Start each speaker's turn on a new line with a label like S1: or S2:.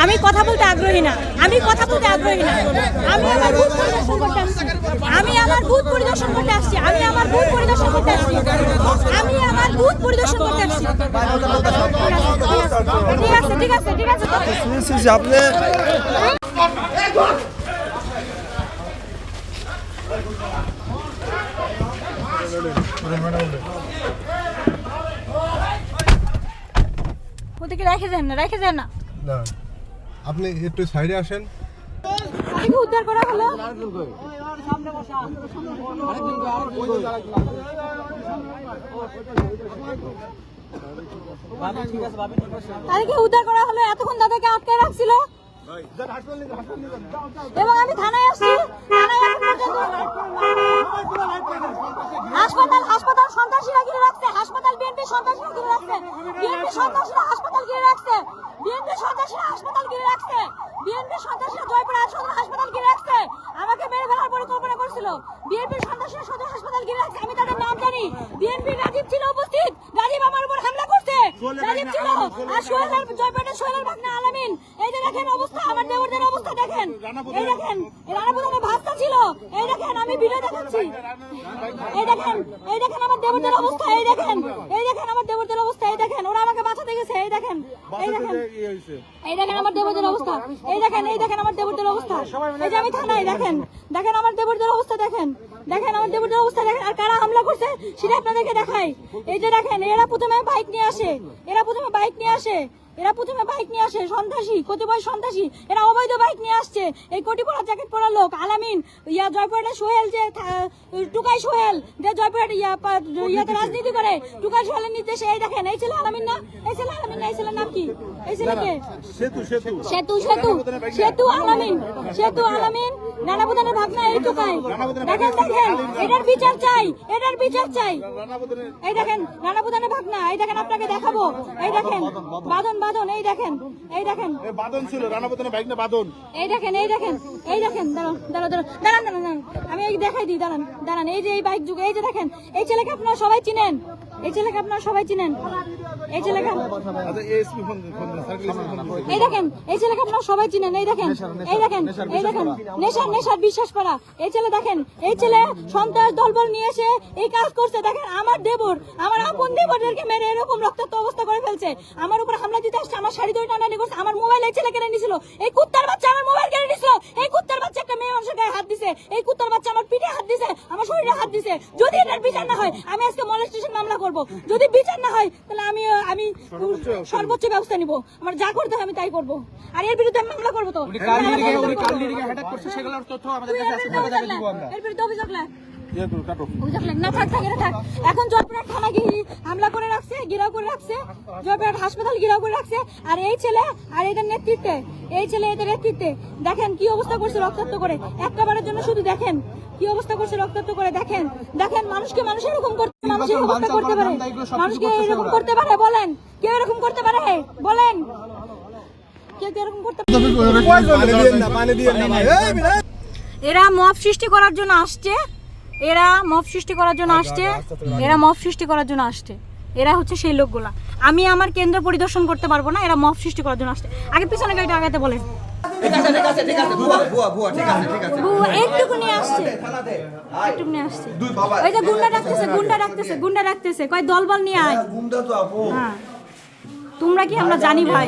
S1: আমি কথা বলতে আগ্রহী না, আমি কথা বলতে আগ্রহী না। আমি আমার বুথ পরিদর্শন করতে আসছি, আমি আমার বুথ পরিদর্শন করতে আসছি, আমি আমার বুথ পরিদর্শন করতে আসছি, আমি আমার বুথ পরিদর্শন করতে আসছি। ঠিক আছে ঠিক আছে ঠিক আছে
S2: আপনি
S1: ওদিকে রেখে যান না, রেখে যান না।
S3: না, আপনি একটু সাইডে আসেন।
S1: কি উদ্ধার করা হলো? তাদেরকে উদ্ধার করা হলো, এতক্ষণ তাদেরকে আটকে রাখছিল এবং আমি থানায় আসছি। হাসপাতাল সন্ত্রাসীরা ঘিরে রাখছে, হাসপাতাল বিএনপি সন্ত্রাসীরা ঘিরে রাখছে, বিএনপি সন্ত্রাসীরা হাসপাতাল ঘিরে রাখছে, বিএনপি সন্ত্রাসীরা হাসপাতাল ঘিরে রাখছে, বিএনপি সন্ত্রাসীরা জয়পুর সদর হাসপাতাল ঘিরে রাখছে। আমাকে মেরে ফেলার পরিকল্পনা করছিল। বিএনপি সন্ত্রাসীরা সদর হাসপাতাল ঘিরে রাখছে, আমি তাদের নাম জানি। বিএনপি রাজীব ছিল উপস্থিত, রাজীব আমার উপর হামলা করছে, রাজীব ছিল। আর সোহেলের জয়পুরের সোহেলের ভাগনা আলামিন, এই যে দেখেন অবস্থা, আমার দেবরদের অবস্থা দেখেন, এই দেখেন রানাপুরানে ভাস্তা ছিল, এই দেখেন আমি ভিডিও দেখাচ্ছি, এই দেখেন আমার দেবরদের অবস্থা, এই দেখেন আমার দেবরদের অবস্থা, এই দেখেন ওরা আমাকে বাঁচাতে গেছে, এই দেখেন আমার দেবরদের অবস্থা, এই দেখেন আমার দেবরদের অবস্থা, এই যে আমি থানায়, দেখেন আমার দেবরদের অবস্থা, দেখেন আমার দেবরদের অবস্থা দেখেন। আর কারা হামলা করছে সেটা আপনাদেরকে দেখাই। এই যে দেখেন এরা প্রথমে বাইক নিয়ে আসে, সন্ত্রাসী, কতিপয় সন্ত্রাসী, এরা অবৈধ বাইক নিয়ে আসছে। এই কোটি পরা জ্যাকেট পরা লোক আলামিন, জয়পুরের সোহেল, যে টুকাই সোহেল, যে জয়পুরের ইয়াতে রাজনীতি করে, টুকাই সোহেলের নির্দেশে, এই দেখেন এই ছেলে আলামিন না, এই ছেলের নাম কি? এই ছেলেকে সেতু আলামিন, নানা প্রধানের ভাগনা, এই টুকাই। দেখেন এটার বিচার চাই। এই দেখেন নানা প্রধানের ভাগনা, এই দেখেন আপনাকে দেখাবো, এই দেখেন বাদন, এই দেখেন
S3: বাদন ছিল, রানা প্রধানের বাইক না বাদন।
S1: এই দেখেন দাঁড়ান, আমি এই দেখাই দিই, দাঁড়ান। এই যে এই বাইক যুগে, এই যে দেখেন এই ছেলেকে আপনারা সবাই চিনেন, এই ছেলেকে এই ছেলেকে এই ছেলেকে আপনারা সবাই চিনেন, এই দেখেন নেশার বিশ্বাস করা এই ছেলে। দেখেন এই ছেলে সন্ত্রাস দলবল নিয়ে এসে এই কাজ করছে। দেখেন আমার দেবর, আমার আপন দেবরদেরকে মেরে এরকম রক্তাক্ত অবস্থা করে ফেলছে। আমার উপর হামলা দিতে আসছে, আমার শাড়ি ধরে টানাটানি করছে, আমার মোবাইল এই ছেলে কেড়ে নিয়েছিল। এই কুত্তার বাচ্চা আমার মোবাইল কেড়ে নিয়েছিল। এই কুত্তার বাচ্চা একটা মেয়ে মানুষের গায়ে হাত দিছে, এই কুত্তার বাচ্চা আমার পিঠে হাত দিছে, আমার শরীরে হাত দিছে। যদি এটার বিচার না হয় আমি আজকে মলেস্টেশন মামলা করব। যদি বিচার না হয় তাহলে আমি সর্বোচ্চ ব্যবস্থা নিব। আমার যা করতে হয় আমি তাই করব। আর এর বিরুদ্ধে আমি মামলা করবো। তো এর বিরুদ্ধে অভিযোগ না থাক। এখন জয়পুরহাট থানা হামলা করে রাখছে, ঘেরাও করে রাখছে, জয়পুরহাট হাসপাতাল ঘেরাও করে রাখছে। আর এই ছেলে আর এদের নেতৃত্বে, দেখেন কি অবস্থা করছে রক্তাক্ত করে। একবারের জন্য শুধু দেখেন কি অবস্থা করছে রক্তাক্ত করে। দেখেন মানুষকে মানুষ এরকম করতে, মানুষের অবস্থা করতে পারে, মানুষকে এরকম করতে পারে? বলেন কেউ এরকম করতে পারে? বলেন কেউ এরকম করতে পারে? এরা মব সৃষ্টি করার জন্য আসছে, এরা হচ্ছে সেই লোকগুলা। আমি আমার কেন্দ্র পরিদর্শন করতে পারবো না, এরা মব সৃষ্টি করার জন্য আসছে। আগে পিছনে গাড়িটা আগাতে বলেন। একটুকুনি আসছে। ওই যে গুন্ডা রাখতেছে, কয় দলবল নিয়ে আয়। হ্যাঁ তোমরা কি আমরা জানি ভাই,